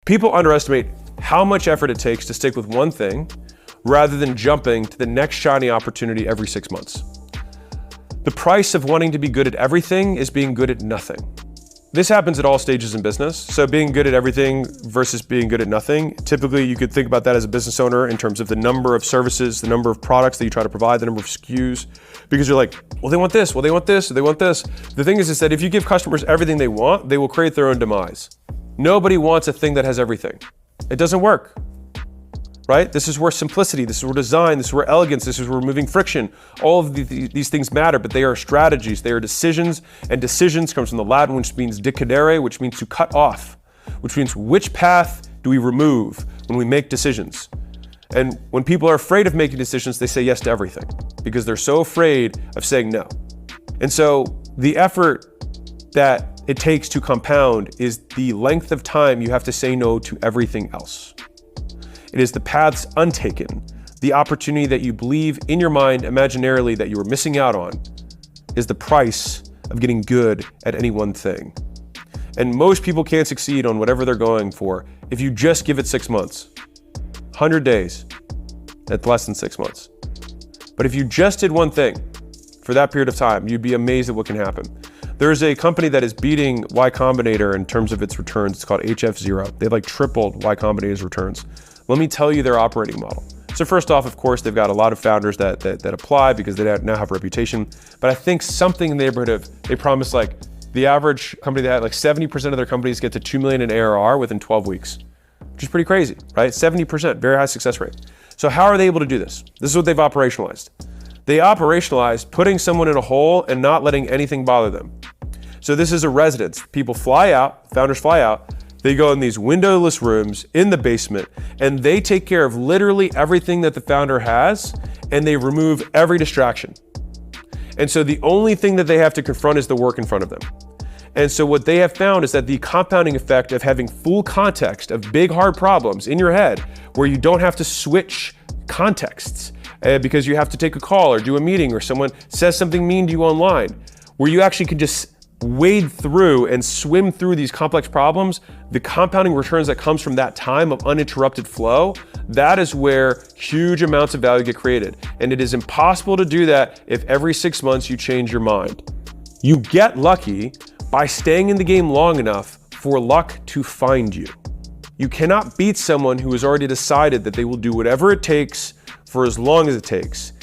People underestimate how much effort it takes to stick with one thing rather than jumping to the next shiny opportunity every 6 months. The price of wanting to be good at everything is being good at nothing. This happens at all stages in business. So being good at everything versus being good at nothing, typically you could think about that as a business owner in terms of the number of services, the number of products that you try to provide, the number of SKUs, because you're like, well, they want this, well, they want this, they want this. The thing is that if you give customers everything they want, they will create their own demise. Nobody wants a thing that has everything. It doesn't work. Right? This is where simplicity, this is where design, this is where elegance, this is where removing friction. All of these things matter, but they are strategies, they are decisions, and decisions comes from the Latin, which means decidere, which means to cut off, which means which path do we remove when we make decisions. And when people are afraid of making decisions, they say yes to everything because they're so afraid of saying no. And so the effort that it takes to compound is the length of time you have to say no to everything else. It is the paths untaken, the opportunity that you believe in your mind imaginarily that you are missing out on is the price of getting good at any one thing. And most people can't succeed on whatever they're going for if you just give it 6 months, 100 days, at less than 6 months. But if you just did one thing for that period of time, you'd be amazed at what can happen. There's a company that is beating Y Combinator in terms of its returns. It's called HF0. They've tripled Y Combinator's returns. Let me tell you their operating model. So first off, of course, they've got a lot of founders that apply because they now have a reputation. But I think something in the neighborhood of, they promise the average company that had 70% of their companies get to 2 million in ARR within 12 weeks, which is pretty crazy, right? 70%, very high success rate. So how are they able to do this? This is what they've operationalized. They operationalized putting someone in a hole and not letting anything bother them. So this is a residence. People fly out, founders fly out, they go in these windowless rooms in the basement, and they take care of literally everything that the founder has, and they remove every distraction. And so the only thing that they have to confront is the work in front of them. And so what they have found is that the compounding effect of having full context of big, hard problems in your head, where you don't have to switch contexts because you have to take a call or do a meeting or someone says something mean to you online, where you actually can just wade through and swim through these complex problems, the compounding returns that comes from that time of uninterrupted flow, that is where huge amounts of value get created. And it is impossible to do that if every 6 months you change your mind. You get lucky by staying in the game long enough for luck to find you. You cannot beat someone who has already decided that they will do whatever it takes for as long as it takes.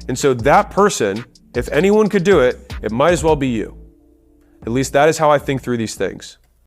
And so that person, if anyone could do it, it might as well be you. At least that is how I think through these things.